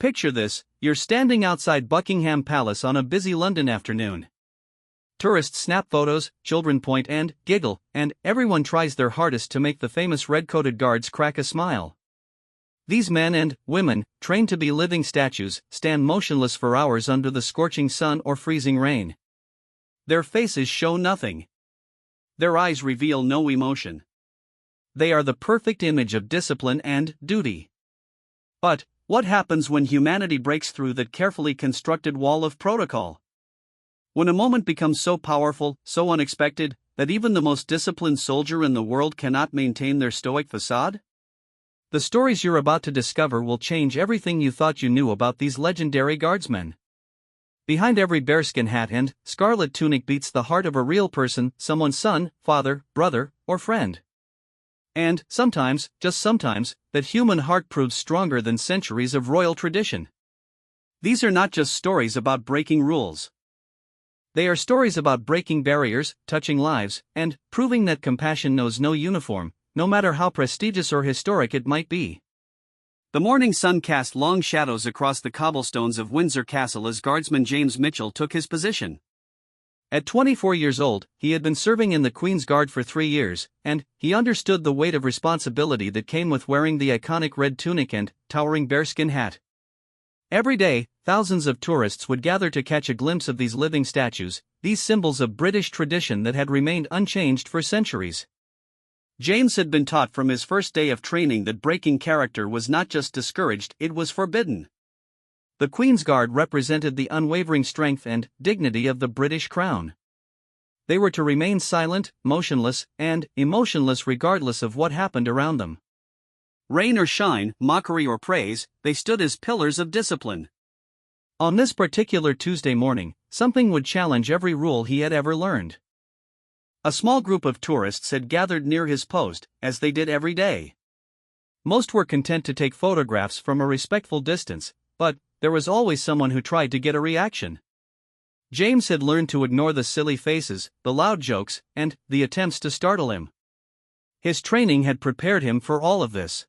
Picture this: you're standing outside Buckingham Palace on a busy London afternoon. Tourists snap photos, children point and giggle, and everyone tries their hardest to make the famous red-coated guards crack a smile. These men and women, trained to be living statues, stand motionless for hours under the scorching sun or freezing rain. Their faces show nothing. Their eyes reveal no emotion. They are the perfect image of discipline and duty. But what happens when humanity breaks through that carefully constructed wall of protocol? When a moment becomes so powerful, so unexpected, that even the most disciplined soldier in the world cannot maintain their stoic facade? The stories you're about to discover will change everything you thought you knew about these legendary guardsmen. Behind every bearskin hat and scarlet tunic beats the heart of a real person, someone's son, father, brother, or friend. And sometimes, just sometimes, that human heart proves stronger than centuries of royal tradition. These are not just stories about breaking rules. They are stories about breaking barriers, touching lives, and proving that compassion knows no uniform, no matter how prestigious or historic it might be. The morning sun cast long shadows across the cobblestones of Windsor Castle as Guardsman James Mitchell took his position. At 24 years old, he had been serving in the Queen's Guard for 3 years, and he understood the weight of responsibility that came with wearing the iconic red tunic and towering bearskin hat. Every day, thousands of tourists would gather to catch a glimpse of these living statues, these symbols of British tradition that had remained unchanged for centuries. James had been taught from his first day of training that breaking character was not just discouraged, it was forbidden. The Queen's Guard represented the unwavering strength and dignity of the British Crown. They were to remain silent, motionless, and emotionless regardless of what happened around them. Rain or shine, mockery or praise, they stood as pillars of discipline. On this particular Tuesday morning, something would challenge every rule he had ever learned. A small group of tourists had gathered near his post, as they did every day. Most were content to take photographs from a respectful distance, but there was always someone who tried to get a reaction. James had learned to ignore the silly faces, the loud jokes, and the attempts to startle him. His training had prepared him for all of this.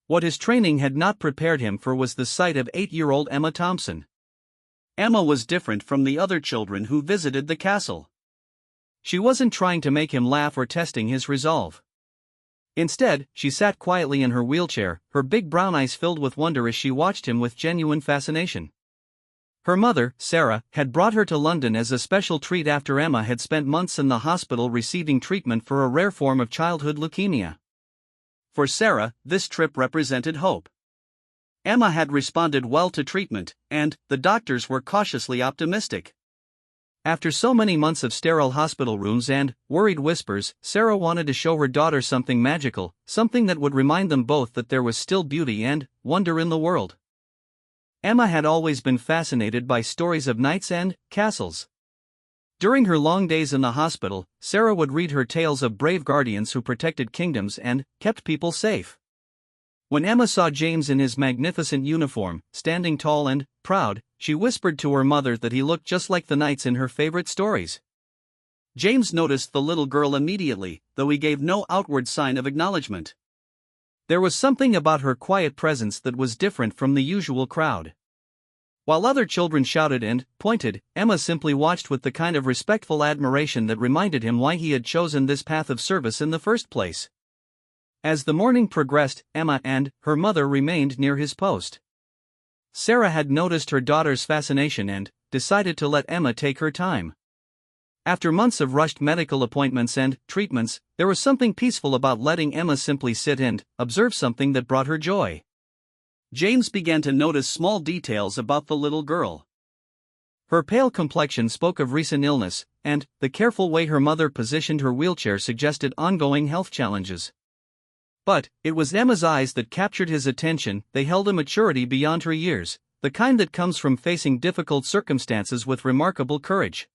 What his training had not prepared him for was the sight of 8-year-old Emma Thompson. Emma was different from the other children who visited the castle. She wasn't trying to make him laugh or testing his resolve. Instead, she sat quietly in her wheelchair, her big brown eyes filled with wonder as she watched him with genuine fascination. Her mother, Sarah, had brought her to London as a special treat after Emma had spent months in the hospital receiving treatment for a rare form of childhood leukemia. For Sarah, this trip represented hope. Emma had responded well to treatment, and the doctors were cautiously optimistic. After so many months of sterile hospital rooms and worried whispers, Sarah wanted to show her daughter something magical, something that would remind them both that there was still beauty and wonder in the world. Emma had always been fascinated by stories of knights and castles. During her long days in the hospital, Sarah would read her tales of brave guardians who protected kingdoms and kept people safe. When Emma saw James in his magnificent uniform, standing tall and proud, she whispered to her mother that he looked just like the knights in her favorite stories. James noticed the little girl immediately, though he gave no outward sign of acknowledgement. There was something about her quiet presence that was different from the usual crowd. While other children shouted and pointed, Emma simply watched with the kind of respectful admiration that reminded him why he had chosen this path of service in the first place. As the morning progressed, Emma and her mother remained near his post. Sarah had noticed her daughter's fascination and decided to let Emma take her time. After months of rushed medical appointments and treatments, there was something peaceful about letting Emma simply sit and observe something that brought her joy. James began to notice small details about the little girl. Her pale complexion spoke of recent illness, and the careful way her mother positioned her wheelchair suggested ongoing health challenges. But it was Emma's eyes that captured his attention. They held a maturity beyond her years, the kind that comes from facing difficult circumstances with remarkable courage.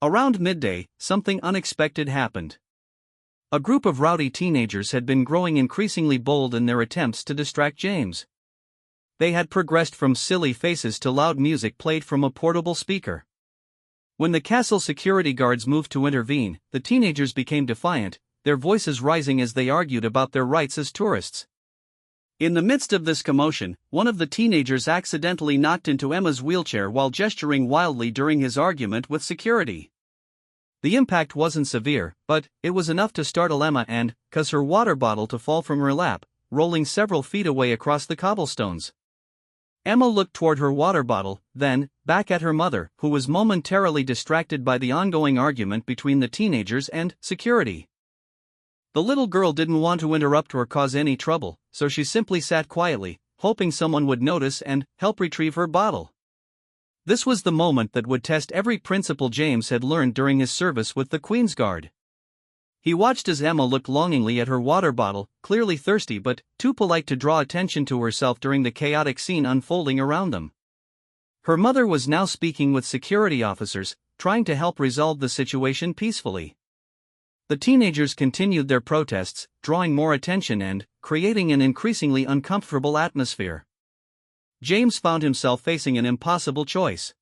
Around midday, something unexpected happened. A group of rowdy teenagers had been growing increasingly bold in their attempts to distract James. They had progressed from silly faces to loud music played from a portable speaker. When the castle security guards moved to intervene, the teenagers became defiant, their voices rising as they argued about their rights as tourists. In the midst of this commotion, one of the teenagers accidentally knocked into Emma's wheelchair while gesturing wildly during his argument with security. The impact wasn't severe, but it was enough to startle Emma and cause her water bottle to fall from her lap, rolling several feet away across the cobblestones. Emma looked toward her water bottle, then back at her mother, who was momentarily distracted by the ongoing argument between the teenagers and security. The little girl didn't want to interrupt or cause any trouble, so she simply sat quietly, hoping someone would notice and help retrieve her bottle. This was the moment that would test every principle James had learned during his service with the Queen's Guard. He watched as Emma looked longingly at her water bottle, clearly thirsty but too polite to draw attention to herself during the chaotic scene unfolding around them. Her mother was now speaking with security officers, trying to help resolve the situation peacefully. The teenagers continued their protests, drawing more attention and creating an increasingly uncomfortable atmosphere. James found himself facing an impossible choice.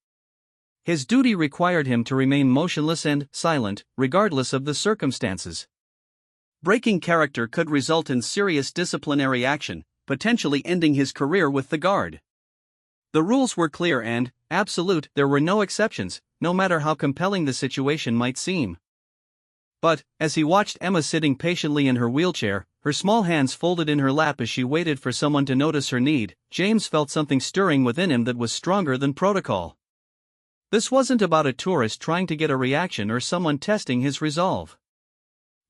His duty required him to remain motionless and silent, regardless of the circumstances. Breaking character could result in serious disciplinary action, potentially ending his career with the Guard. The rules were clear and absolute, there were no exceptions, no matter how compelling the situation might seem. But, as he watched Emma sitting patiently in her wheelchair, her small hands folded in her lap as she waited for someone to notice her need, James felt something stirring within him that was stronger than protocol. This wasn't about a tourist trying to get a reaction or someone testing his resolve.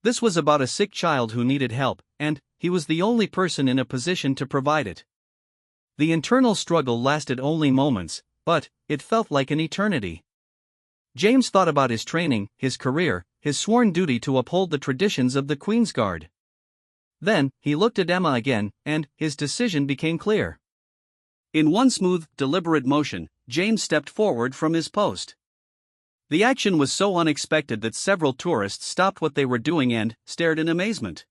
This was about a sick child who needed help, and he was the only person in a position to provide it. The internal struggle lasted only moments, but it felt like an eternity. James thought about his training, his career, his sworn duty to uphold the traditions of the Queen's Guard. Then, he looked at Emma again, and his decision became clear. In one smooth, deliberate motion, James stepped forward from his post. The action was so unexpected that several tourists stopped what they were doing and stared in amazement.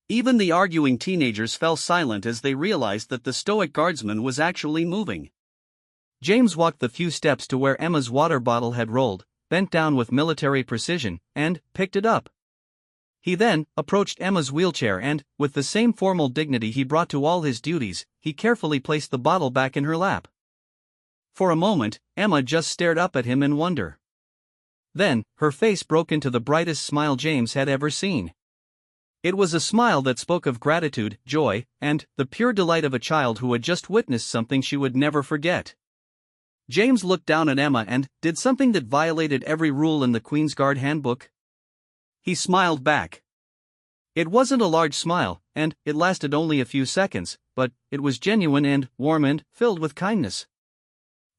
Even the arguing teenagers fell silent as they realized that the stoic guardsman was actually moving. James walked the few steps to where Emma's water bottle had rolled, bent down with military precision, and picked it up. He then approached Emma's wheelchair and, with the same formal dignity he brought to all his duties, he carefully placed the bottle back in her lap. For a moment, Emma just stared up at him in wonder. Then, her face broke into the brightest smile James had ever seen. It was a smile that spoke of gratitude, joy, and the pure delight of a child who had just witnessed something she would never forget. James looked down at Emma and did something that violated every rule in the Queen's Guard handbook. He smiled back. It wasn't a large smile, and it lasted only a few seconds, but it was genuine and warm and filled with kindness.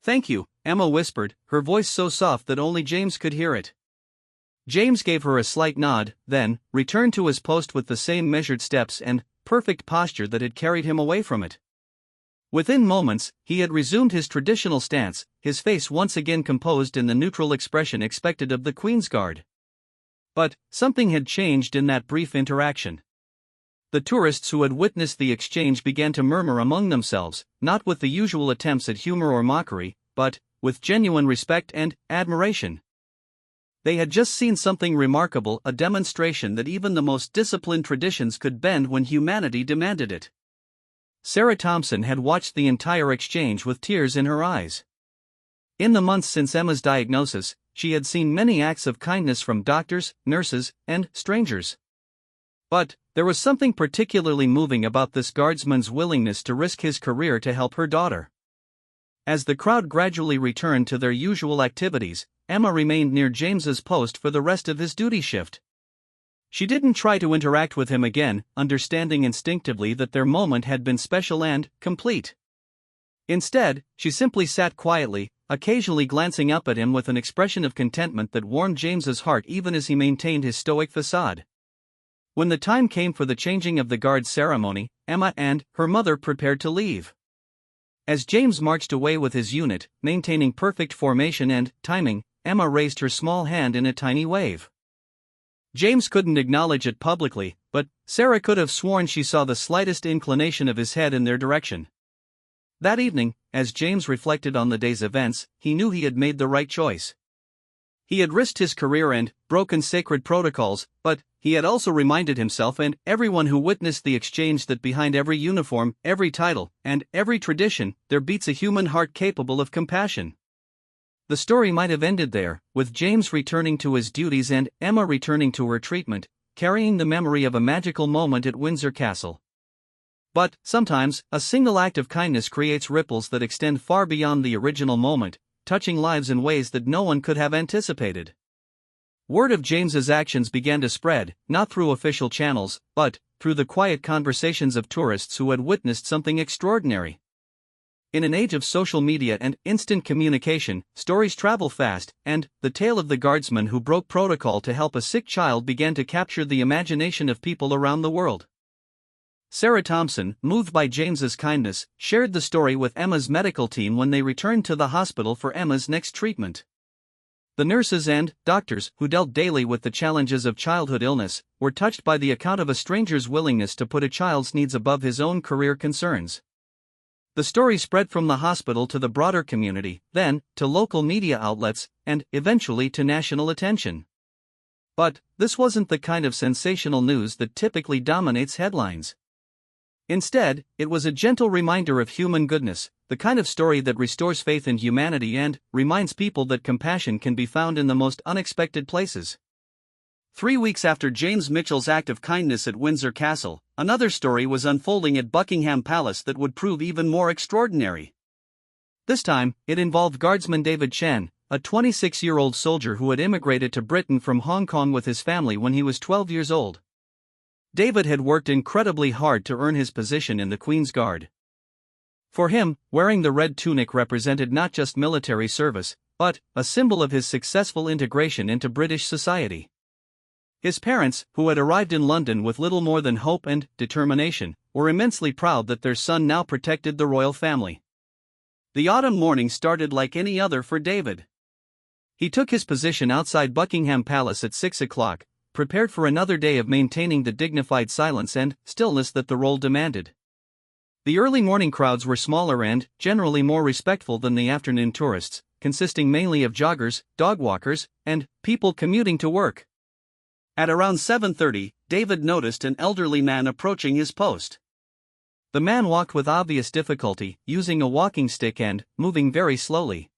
"Thank you," Emma whispered, her voice so soft that only James could hear it. James gave her a slight nod, then returned to his post with the same measured steps and perfect posture that had carried him away from it. Within moments, he had resumed his traditional stance, his face once again composed in the neutral expression expected of the Queen's Guard. But something had changed in that brief interaction. The tourists who had witnessed the exchange began to murmur among themselves, not with the usual attempts at humor or mockery, but with genuine respect and admiration. They had just seen something remarkable, a demonstration that even the most disciplined traditions could bend when humanity demanded it. Sarah Thompson had watched the entire exchange with tears in her eyes. In the months since Emma's diagnosis, she had seen many acts of kindness from doctors, nurses, and strangers. But there was something particularly moving about this guardsman's willingness to risk his career to help her daughter. As the crowd gradually returned to their usual activities, Emma remained near James's post for the rest of his duty shift. She didn't try to interact with him again, understanding instinctively that their moment had been special and complete. Instead, she simply sat quietly, occasionally glancing up at him with an expression of contentment that warmed James's heart even as he maintained his stoic facade. When the time came for the changing of the guard ceremony, Emma and her mother prepared to leave. As James marched away with his unit, maintaining perfect formation and timing, Emma raised her small hand in a tiny wave. James couldn't acknowledge it publicly, but Sarah could have sworn she saw the slightest inclination of his head in their direction. That evening, as James reflected on the day's events, he knew he had made the right choice. He had risked his career and broken sacred protocols, but he had also reminded himself and everyone who witnessed the exchange that behind every uniform, every title, and every tradition, there beats a human heart capable of compassion. The story might have ended there, with James returning to his duties and Emma returning to her treatment, carrying the memory of a magical moment at Windsor Castle. But, sometimes, a single act of kindness creates ripples that extend far beyond the original moment, touching lives in ways that no one could have anticipated. Word of James's actions began to spread, not through official channels, but through the quiet conversations of tourists who had witnessed something extraordinary. In an age of social media and instant communication, stories travel fast, and the tale of the guardsman who broke protocol to help a sick child began to capture the imagination of people around the world. Sarah Thompson, moved by James's kindness, shared the story with Emma's medical team when they returned to the hospital for Emma's next treatment. The nurses and doctors, who dealt daily with the challenges of childhood illness, were touched by the account of a stranger's willingness to put a child's needs above his own career concerns. The story spread from the hospital to the broader community, then to local media outlets, and eventually to national attention. But this wasn't the kind of sensational news that typically dominates headlines. Instead, it was a gentle reminder of human goodness, the kind of story that restores faith in humanity and reminds people that compassion can be found in the most unexpected places. 3 weeks after James Mitchell's act of kindness at Windsor Castle, another story was unfolding at Buckingham Palace that would prove even more extraordinary. This time, it involved Guardsman David Chen, a 26-year-old soldier who had immigrated to Britain from Hong Kong with his family when he was 12 years old. David had worked incredibly hard to earn his position in the Queen's Guard. For him, wearing the red tunic represented not just military service, but a symbol of his successful integration into British society. His parents, who had arrived in London with little more than hope and determination, were immensely proud that their son now protected the royal family. The autumn morning started like any other for David. He took his position outside Buckingham Palace at 6 o'clock, prepared for another day of maintaining the dignified silence and stillness that the role demanded. The early morning crowds were smaller and, generally more respectful than the afternoon tourists, consisting mainly of joggers, dog walkers, and people commuting to work. At around 7:30, David noticed an elderly man approaching his post. The man walked with obvious difficulty, using a walking stick and moving very slowly.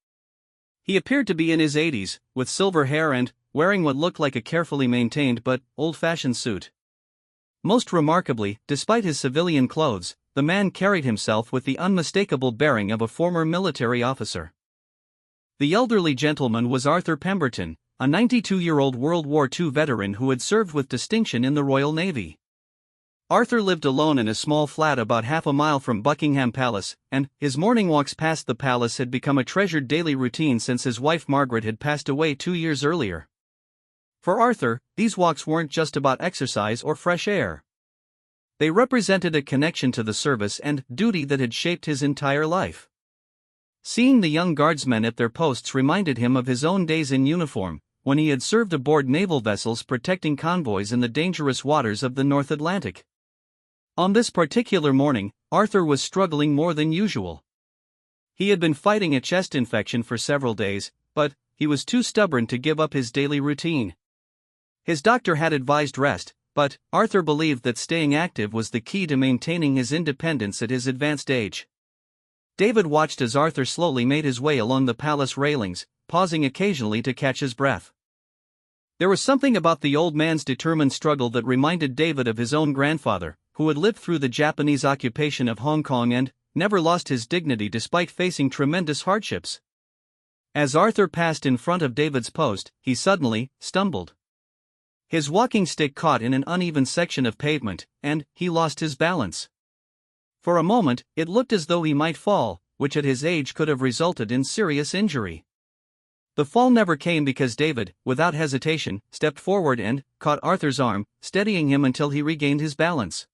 He appeared to be in his 80s, with silver hair and wearing what looked like a carefully maintained but old-fashioned suit. Most remarkably, despite his civilian clothes, the man carried himself with the unmistakable bearing of a former military officer. The elderly gentleman was Arthur Pemberton, a 92-year-old World War II veteran who had served with distinction in the Royal Navy. Arthur lived alone in a small flat about half a mile from Buckingham Palace, and his morning walks past the palace had become a treasured daily routine since his wife Margaret had passed away 2 years earlier. For Arthur, these walks weren't just about exercise or fresh air. They represented a connection to the service and duty that had shaped his entire life. Seeing the young guardsmen at their posts reminded him of his own days in uniform, when he had served aboard naval vessels protecting convoys in the dangerous waters of the North Atlantic. On this particular morning, Arthur was struggling more than usual. He had been fighting a chest infection for several days, but he was too stubborn to give up his daily routine. His doctor had advised rest, but Arthur believed that staying active was the key to maintaining his independence at his advanced age. David watched as Arthur slowly made his way along the palace railings, pausing occasionally to catch his breath. There was something about the old man's determined struggle that reminded David of his own grandfather, who had lived through the Japanese occupation of Hong Kong and never lost his dignity despite facing tremendous hardships. As Arthur passed in front of David's post, he suddenly stumbled. His walking stick caught in an uneven section of pavement, and he lost his balance. For a moment, it looked as though he might fall, which at his age could have resulted in serious injury. The fall never came because David, without hesitation, stepped forward and caught Arthur's arm, steadying him until he regained his balance.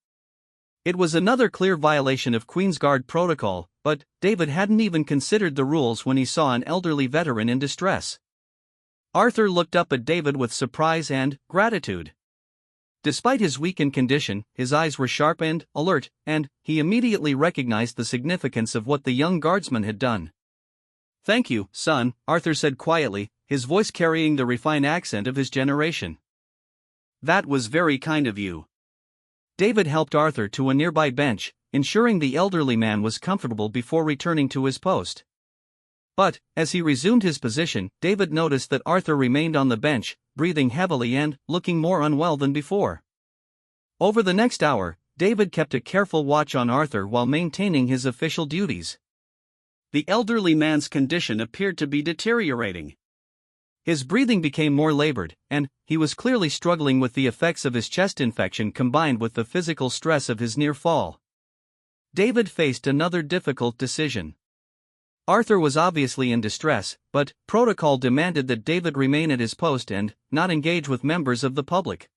It was another clear violation of Queen's Guard protocol, but David hadn't even considered the rules when he saw an elderly veteran in distress. Arthur looked up at David with surprise and gratitude. Despite his weakened condition, his eyes were sharp and alert, and he immediately recognized the significance of what the young guardsman had done. "Thank you, son," Arthur said quietly, his voice carrying the refined accent of his generation. "That was very kind of you." David helped Arthur to a nearby bench, ensuring the elderly man was comfortable before returning to his post. But, as he resumed his position, David noticed that Arthur remained on the bench, breathing heavily and looking more unwell than before. Over the next hour, David kept a careful watch on Arthur while maintaining his official duties. The elderly man's condition appeared to be deteriorating. His breathing became more labored, and he was clearly struggling with the effects of his chest infection combined with the physical stress of his near fall. David faced another difficult decision. Arthur was obviously in distress, but protocol demanded that David remain at his post and not engage with members of the public.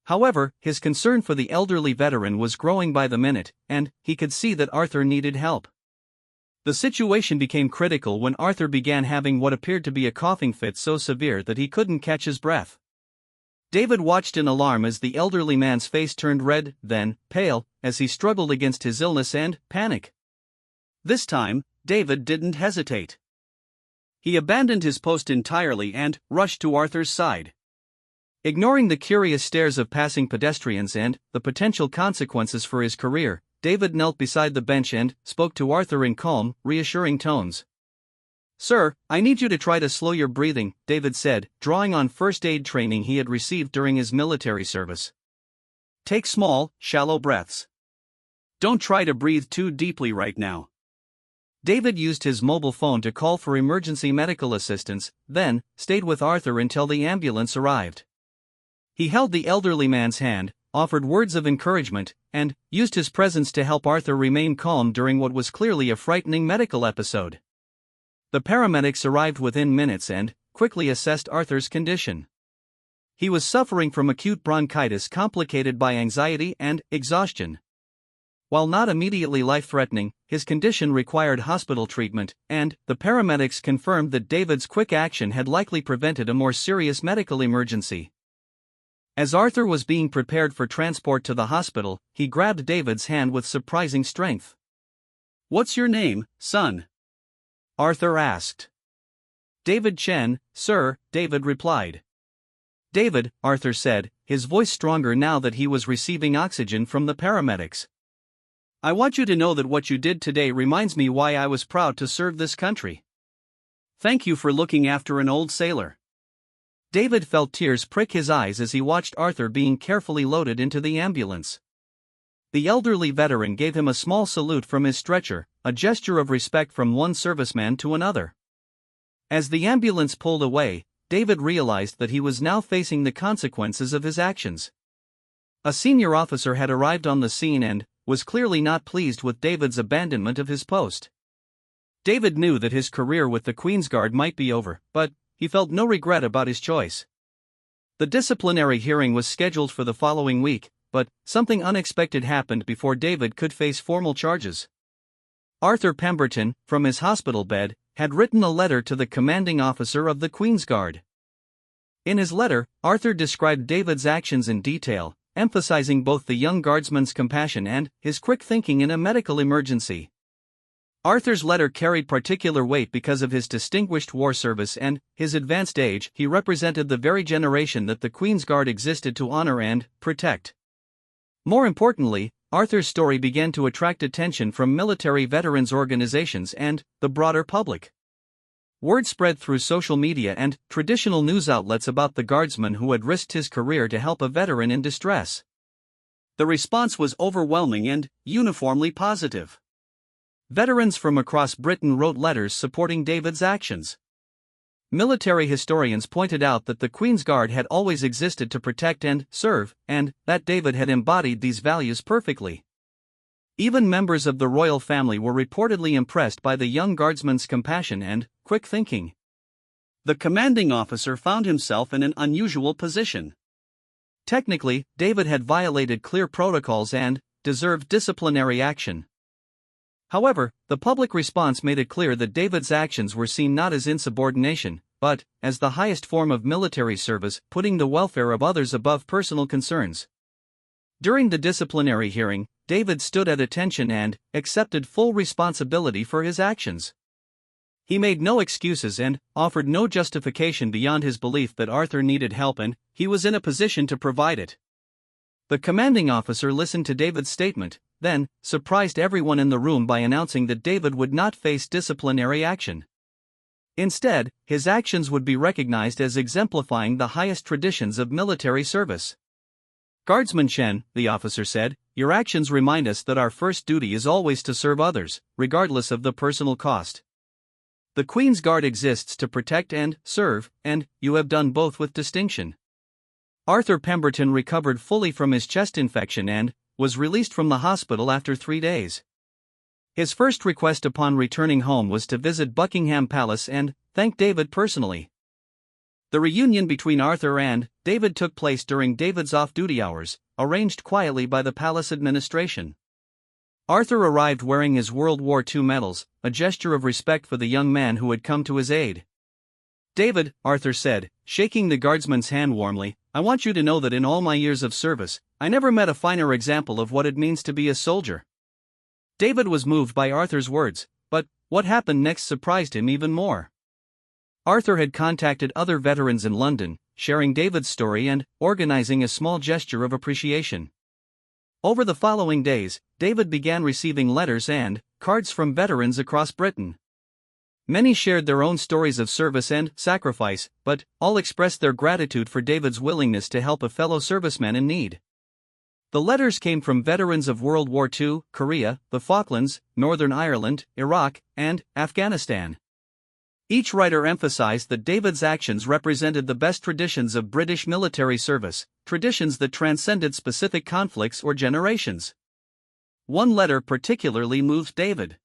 However, his concern for the elderly veteran was growing by the minute, and he could see that Arthur needed help. The situation became critical when Arthur began having what appeared to be a coughing fit so severe that he couldn't catch his breath. David watched in alarm as the elderly man's face turned red, then pale, as he struggled against his illness and panic. This time, David didn't hesitate. He abandoned his post entirely and rushed to Arthur's side. Ignoring the curious stares of passing pedestrians and the potential consequences for his career, David knelt beside the bench and spoke to Arthur in calm, reassuring tones. "Sir, I need you to try to slow your breathing," David said, drawing on first aid training he had received during his military service. "Take small, shallow breaths. Don't try to breathe too deeply right now." David used his mobile phone to call for emergency medical assistance, then stayed with Arthur until the ambulance arrived. He held the elderly man's hand, offered words of encouragement, and used his presence to help Arthur remain calm during what was clearly a frightening medical episode. The paramedics arrived within minutes and quickly assessed Arthur's condition. He was suffering from acute bronchitis complicated by anxiety and exhaustion. While not immediately life-threatening, his condition required hospital treatment, and the paramedics confirmed that David's quick action had likely prevented a more serious medical emergency. As Arthur was being prepared for transport to the hospital, he grabbed David's hand with surprising strength. "What's your name, son?" Arthur asked. "David Chen, sir," David replied. "David," Arthur said, his voice stronger now that he was receiving oxygen from the paramedics. "I want you to know that what you did today reminds me why I was proud to serve this country. Thank you for looking after an old sailor." David felt tears prick his eyes as he watched Arthur being carefully loaded into the ambulance. The elderly veteran gave him a small salute from his stretcher, a gesture of respect from one serviceman to another. As the ambulance pulled away, David realized that he was now facing the consequences of his actions. A senior officer had arrived on the scene and was clearly not pleased with David's abandonment of his post. David knew that his career with the Queen's Guard might be over, but he felt no regret about his choice. The disciplinary hearing was scheduled for the following week, but something unexpected happened before David could face formal charges. Arthur Pemberton, from his hospital bed, had written a letter to the commanding officer of the Queen's Guard. In his letter, Arthur described David's actions in detail, emphasizing both the young guardsman's compassion and his quick thinking in a medical emergency. Arthur's letter carried particular weight because of his distinguished war service and his advanced age. He represented the very generation that the Queen's Guard existed to honor and protect. More importantly, Arthur's story began to attract attention from military veterans organizations and the broader public. Word spread through social media and traditional news outlets about the guardsman who had risked his career to help a veteran in distress. The response was overwhelming and uniformly positive. Veterans from across Britain wrote letters supporting David's actions. Military historians pointed out that the Queen's Guard had always existed to protect and serve, and that David had embodied these values perfectly. Even members of the royal family were reportedly impressed by the young guardsman's compassion and quick thinking. The commanding officer found himself in an unusual position. Technically, David had violated clear protocols and deserved disciplinary action. However, the public response made it clear that David's actions were seen not as insubordination, but as the highest form of military service, putting the welfare of others above personal concerns. During the disciplinary hearing, David stood at attention and accepted full responsibility for his actions. He made no excuses and offered no justification beyond his belief that Arthur needed help and he was in a position to provide it. The commanding officer listened to David's statement, then surprised everyone in the room by announcing that David would not face disciplinary action. Instead, his actions would be recognized as exemplifying the highest traditions of military service. "Guardsman Chen," the officer said, "your actions remind us that our first duty is always to serve others, regardless of the personal cost. The Queen's Guard exists to protect and serve, and you have done both with distinction." Arthur Pemberton recovered fully from his chest infection and was released from the hospital after 3 days. His first request upon returning home was to visit Buckingham Palace and thank David personally. The reunion between Arthur and David took place during David's off-duty hours, arranged quietly by the palace administration. Arthur arrived wearing his World War II medals, a gesture of respect for the young man who had come to his aid. "David," Arthur said, shaking the guardsman's hand warmly, "I want you to know that in all my years of service, I never met a finer example of what it means to be a soldier." David was moved by Arthur's words, but what happened next surprised him even more. Arthur had contacted other veterans in London, sharing David's story and organizing a small gesture of appreciation. Over the following days, David began receiving letters and cards from veterans across Britain. Many shared their own stories of service and sacrifice, but all expressed their gratitude for David's willingness to help a fellow serviceman in need. The letters came from veterans of World War II, Korea, the Falklands, Northern Ireland, Iraq, and Afghanistan. Each writer emphasized that David's actions represented the best traditions of British military service, traditions that transcended specific conflicts or generations. One letter particularly moved David.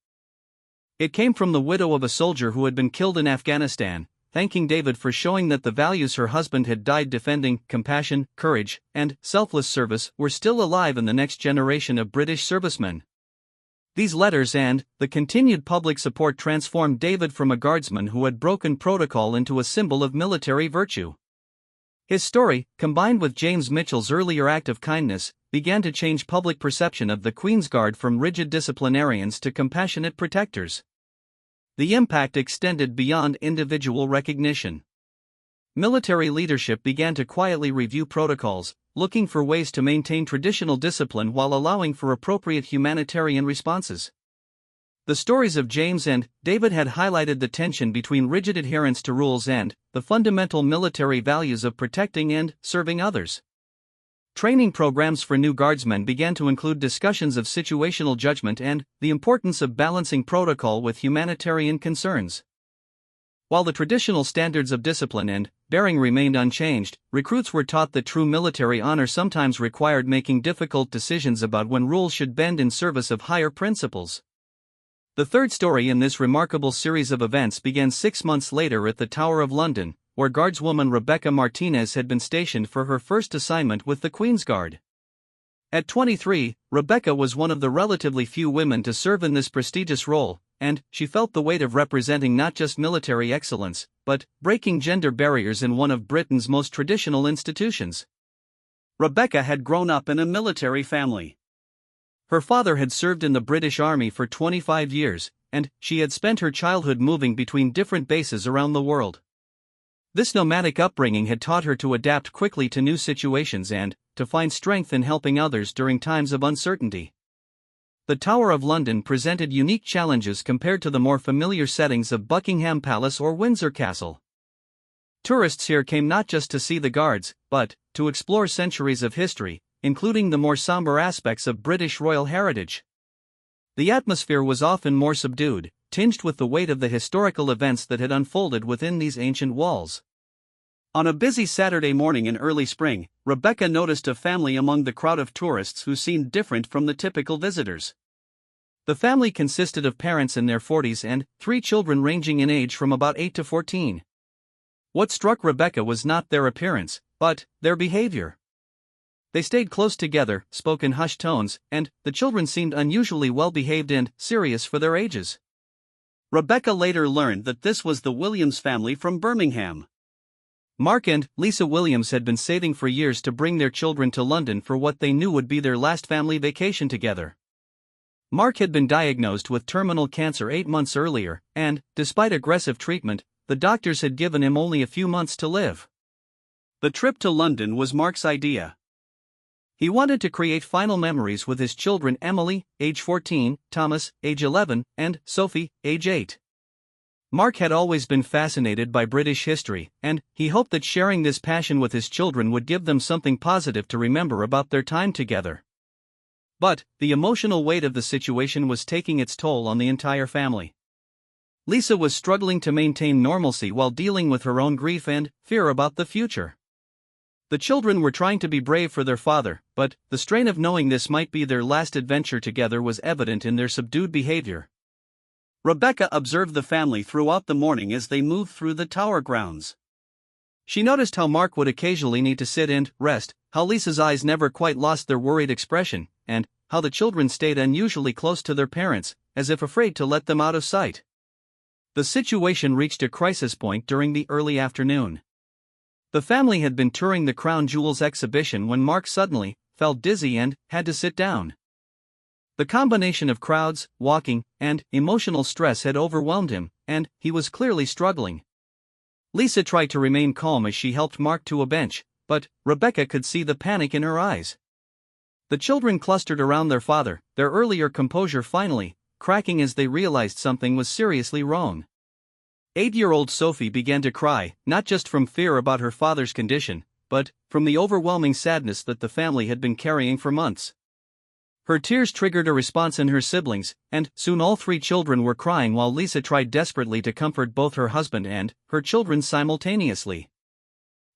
It came from the widow of a soldier who had been killed in Afghanistan, thanking David for showing that the values her husband had died defending, compassion, courage, and selfless service, were still alive in the next generation of British servicemen. These letters and the continued public support transformed David from a guardsman who had broken protocol into a symbol of military virtue. His story, combined with James Mitchell's earlier act of kindness, began to change public perception of the Queen's Guard from rigid disciplinarians to compassionate protectors. The impact extended beyond individual recognition. Military leadership began to quietly review protocols, looking for ways to maintain traditional discipline while allowing for appropriate humanitarian responses. The stories of James and David had highlighted the tension between rigid adherence to rules and the fundamental military values of protecting and serving others. Training programs for new guardsmen began to include discussions of situational judgment and the importance of balancing protocol with humanitarian concerns. While the traditional standards of discipline and bearing remained unchanged, recruits were taught that true military honor sometimes required making difficult decisions about when rules should bend in service of higher principles. The third story in this remarkable series of events began 6 months later at the Tower of London, where guardswoman Rebecca Martinez had been stationed for her first assignment with the Queen's Guard. At 23, Rebecca was one of the relatively few women to serve in this prestigious role, and she felt the weight of representing not just military excellence, but breaking gender barriers in one of Britain's most traditional institutions. Rebecca had grown up in a military family. Her father had served in the British Army for 25 years, and she had spent her childhood moving between different bases around the world. This nomadic upbringing had taught her to adapt quickly to new situations and to find strength in helping others during times of uncertainty. The Tower of London presented unique challenges compared to the more familiar settings of Buckingham Palace or Windsor Castle. Tourists here came not just to see the guards, but to explore centuries of history, including the more somber aspects of British royal heritage. The atmosphere was often more subdued, tinged with the weight of the historical events that had unfolded within these ancient walls. On a busy Saturday morning in early spring, Rebecca noticed a family among the crowd of tourists who seemed different from the typical visitors. The family consisted of parents in their 40s and 3 children ranging in age from about 8 to 14. What struck Rebecca was not their appearance, but their behavior. They stayed close together, spoke in hushed tones, and the children seemed unusually well behaved and serious for their ages. Rebecca later learned that this was the Williams family from Birmingham. Mark and Lisa Williams had been saving for years to bring their children to London for what they knew would be their last family vacation together. Mark had been diagnosed with terminal cancer 8 months earlier, and, despite aggressive treatment, the doctors had given him only a few months to live. The trip to London was Mark's idea. He wanted to create final memories with his children Emily, age 14, Thomas, age 11, and Sophie, age 8. Mark had always been fascinated by British history, and he hoped that sharing this passion with his children would give them something positive to remember about their time together. But, the emotional weight of the situation was taking its toll on the entire family. Lisa was struggling to maintain normalcy while dealing with her own grief and fear about the future. The children were trying to be brave for their father, but the strain of knowing this might be their last adventure together was evident in their subdued behavior. Rebecca observed the family throughout the morning as they moved through the tower grounds. She noticed how Mark would occasionally need to sit and rest, how Lisa's eyes never quite lost their worried expression, and how the children stayed unusually close to their parents, as if afraid to let them out of sight. The situation reached a crisis point during the early afternoon. The family had been touring the Crown Jewels exhibition when Mark suddenly felt dizzy and had to sit down. The combination of crowds, walking, and emotional stress had overwhelmed him, and he was clearly struggling. Lisa tried to remain calm as she helped Mark to a bench, but Rebecca could see the panic in her eyes. The children clustered around their father, their earlier composure finally cracking as they realized something was seriously wrong. 8-year-old Sophie began to cry, not just from fear about her father's condition, but from the overwhelming sadness that the family had been carrying for months. Her tears triggered a response in her siblings, and soon all 3 children were crying while Lisa tried desperately to comfort both her husband and her children simultaneously.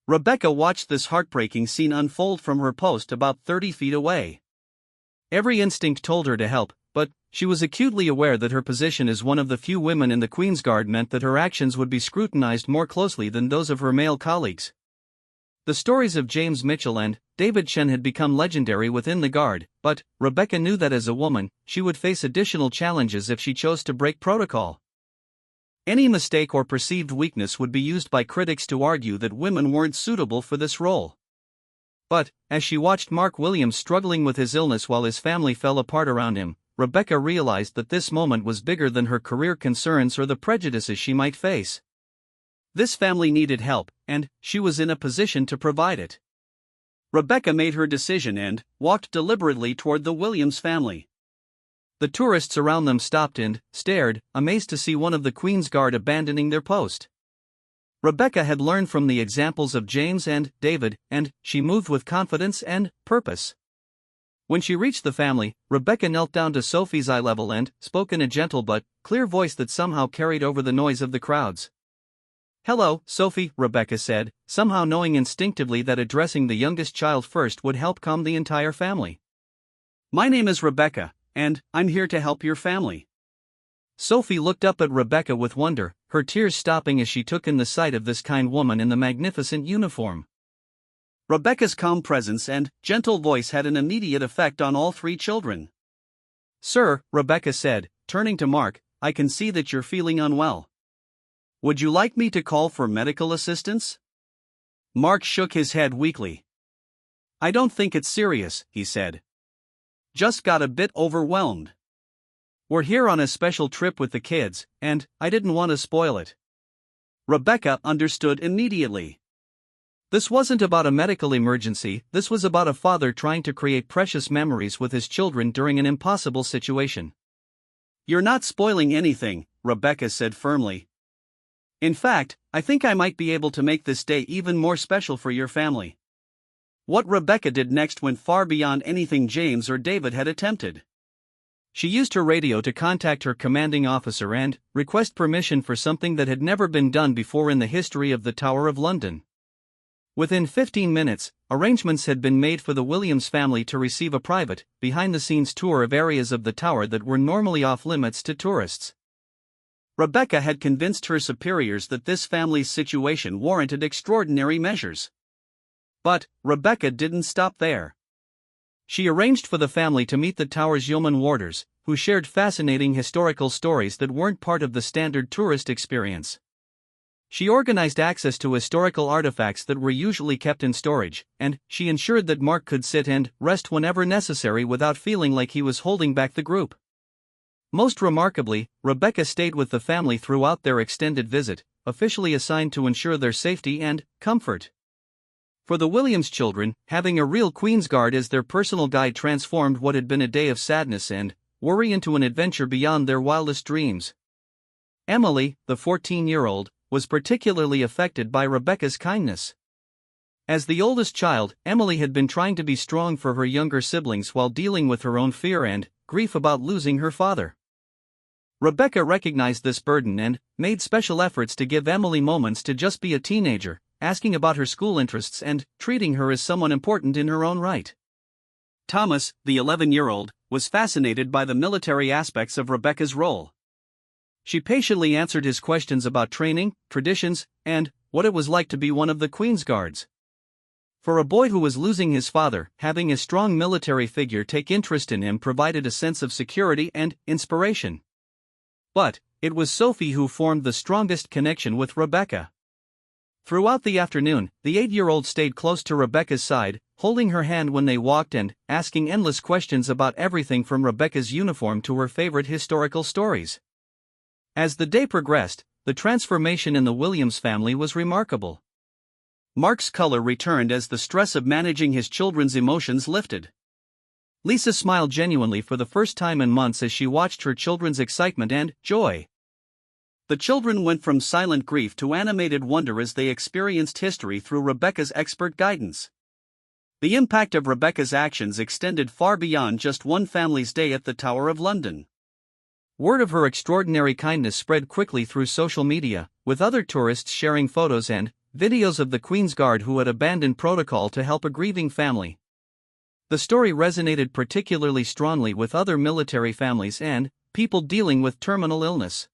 Rebecca watched this heartbreaking scene unfold from her post about 30 feet away. Every instinct told her to help, but she was acutely aware that her position as one of the few women in the Queen's Guard meant that her actions would be scrutinized more closely than those of her male colleagues. The stories of James Mitchell and David Chen had become legendary within the Guard, but Rebecca knew that as a woman, she would face additional challenges if she chose to break protocol. Any mistake or perceived weakness would be used by critics to argue that women weren't suitable for this role. But, as she watched Mark Williams struggling with his illness while his family fell apart around him, Rebecca realized that this moment was bigger than her career concerns or the prejudices she might face. This family needed help, and she was in a position to provide it. Rebecca made her decision and walked deliberately toward the Williams family. The tourists around them stopped and stared, amazed to see one of the Queen's Guard abandoning their post. Rebecca had learned from the examples of James and David, and she moved with confidence and purpose. When she reached the family, Rebecca knelt down to Sophie's eye level and spoke in a gentle but clear voice that somehow carried over the noise of the crowds. "Hello, Sophie," Rebecca said, somehow knowing instinctively that addressing the youngest child first would help calm the entire family. "My name is Rebecca, and I'm here to help your family." Sophie looked up at Rebecca with wonder, her tears stopping as she took in the sight of this kind woman in the magnificent uniform. Rebecca's calm presence and gentle voice had an immediate effect on all 3 children. "Sir," Rebecca said, turning to Mark, "I can see that you're feeling unwell. Would you like me to call for medical assistance?" Mark shook his head weakly. "I don't think it's serious," he said. "Just got a bit overwhelmed. We're here on a special trip with the kids, and I didn't want to spoil it." Rebecca understood immediately. This wasn't about a medical emergency, this was about a father trying to create precious memories with his children during an impossible situation. "You're not spoiling anything," Rebecca said firmly. "In fact, I think I might be able to make this day even more special for your family." What Rebecca did next went far beyond anything James or David had attempted. She used her radio to contact her commanding officer and request permission for something that had never been done before in the history of the Tower of London. Within 15 minutes, arrangements had been made for the Williams family to receive a private, behind-the-scenes tour of areas of the tower that were normally off-limits to tourists. Rebecca had convinced her superiors that this family's situation warranted extraordinary measures. But Rebecca didn't stop there. She arranged for the family to meet the tower's yeoman warders, who shared fascinating historical stories that weren't part of the standard tourist experience. She organized access to historical artifacts that were usually kept in storage, and she ensured that Mark could sit and rest whenever necessary without feeling like he was holding back the group. Most remarkably, Rebecca stayed with the family throughout their extended visit, officially assigned to ensure their safety and comfort. For the Williams children, having a real Queen's Guard as their personal guide transformed what had been a day of sadness and worry into an adventure beyond their wildest dreams. Emily, the 14-year-old, was particularly affected by Rebecca's kindness. As the oldest child, Emily had been trying to be strong for her younger siblings while dealing with her own fear and grief about losing her father. Rebecca recognized this burden and made special efforts to give Emily moments to just be a teenager, asking about her school interests and treating her as someone important in her own right. Thomas, the 11-year-old, was fascinated by the military aspects of Rebecca's role. She patiently answered his questions about training, traditions, and what it was like to be one of the Queen's Guards. For a boy who was losing his father, having a strong military figure take interest in him provided a sense of security and inspiration. But it was Sophie who formed the strongest connection with Rebecca. Throughout the afternoon, the 8-year-old stayed close to Rebecca's side, holding her hand when they walked and asking endless questions about everything from Rebecca's uniform to her favorite historical stories. As the day progressed, the transformation in the Williams family was remarkable. Mark's color returned as the stress of managing his children's emotions lifted. Lisa smiled genuinely for the first time in months as she watched her children's excitement and joy. The children went from silent grief to animated wonder as they experienced history through Rebecca's expert guidance. The impact of Rebecca's actions extended far beyond just one family's day at the Tower of London. Word of her extraordinary kindness spread quickly through social media, with other tourists sharing photos and videos of the Queen's Guard who had abandoned protocol to help a grieving family. The story resonated particularly strongly with other military families and people dealing with terminal illness.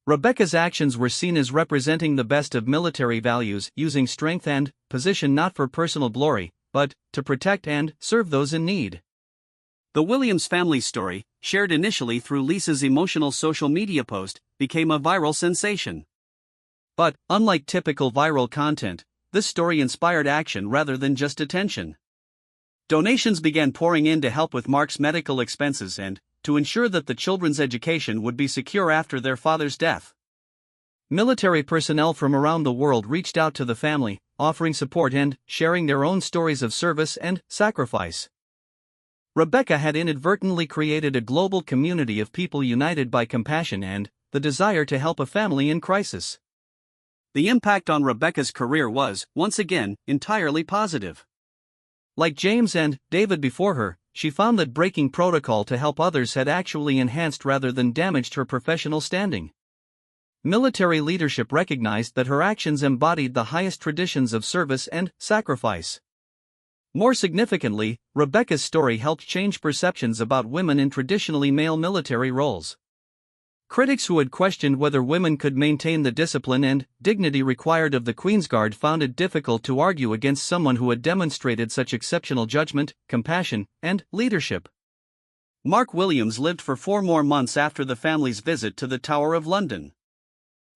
Rebecca's actions were seen as representing the best of military values, using strength and position not for personal glory, but to protect and serve those in need. The Williams family story, shared initially through Lisa's emotional social media post, became a viral sensation. But, unlike typical viral content, this story inspired action rather than just attention. Donations began pouring in to help with Mark's medical expenses and to ensure that the children's education would be secure after their father's death. Military personnel from around the world reached out to the family, offering support and sharing their own stories of service and sacrifice. Rebecca had inadvertently created a global community of people united by compassion and the desire to help a family in crisis. The impact on Rebecca's career was, once again, entirely positive. Like James and David before her, she found that breaking protocol to help others had actually enhanced rather than damaged her professional standing. Military leadership recognized that her actions embodied the highest traditions of service and sacrifice. More significantly, Rebecca's story helped change perceptions about women in traditionally male military roles. Critics who had questioned whether women could maintain the discipline and dignity required of the Queen's Guard found it difficult to argue against someone who had demonstrated such exceptional judgment, compassion, and leadership. Mark Williams lived for 4 more months after the family's visit to the Tower of London.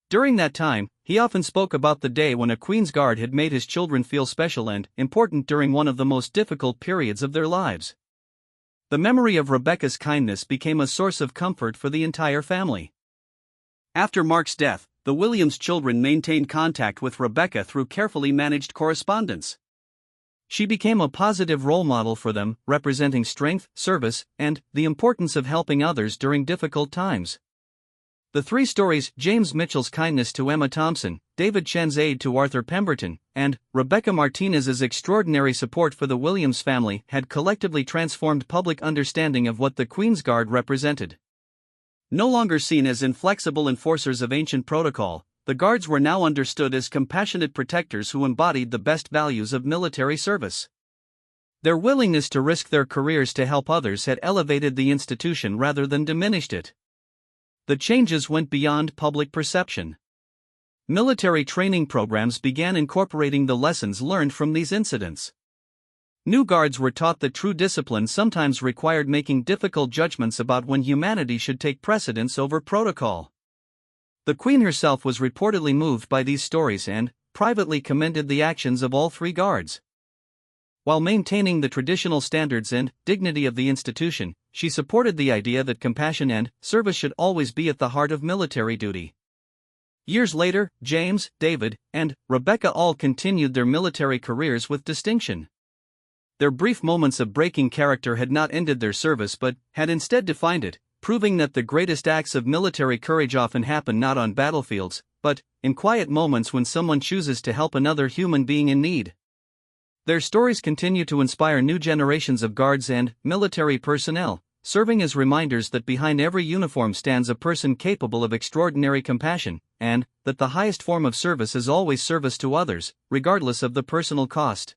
During that time, he often spoke about the day when a Queen's Guard had made his children feel special and important during one of the most difficult periods of their lives. The memory of Rebecca's kindness became a source of comfort for the entire family. After Mark's death, the Williams children maintained contact with Rebecca through carefully managed correspondence. She became a positive role model for them, representing strength, service, and the importance of helping others during difficult times. The 3 stories, James Mitchell's kindness to Emma Thompson, David Chen's aid to Arthur Pemberton, and Rebecca Martinez's extraordinary support for the Williams family, had collectively transformed public understanding of what the Queen's Guard represented. No longer seen as inflexible enforcers of ancient protocol, the Guards were now understood as compassionate protectors who embodied the best values of military service. Their willingness to risk their careers to help others had elevated the institution rather than diminished it. The changes went beyond public perception. Military training programs began incorporating the lessons learned from these incidents. New guards were taught that true discipline sometimes required making difficult judgments about when humanity should take precedence over protocol. The Queen herself was reportedly moved by these stories and privately commended the actions of all 3 guards. While maintaining the traditional standards and dignity of the institution, she supported the idea that compassion and service should always be at the heart of military duty. Years later, James, David, and Rebecca all continued their military careers with distinction. Their brief moments of breaking character had not ended their service but had instead defined it, proving that the greatest acts of military courage often happen not on battlefields, but in quiet moments when someone chooses to help another human being in need. Their stories continue to inspire new generations of guards and military personnel, serving as reminders that behind every uniform stands a person capable of extraordinary compassion, and that the highest form of service is always service to others, regardless of the personal cost.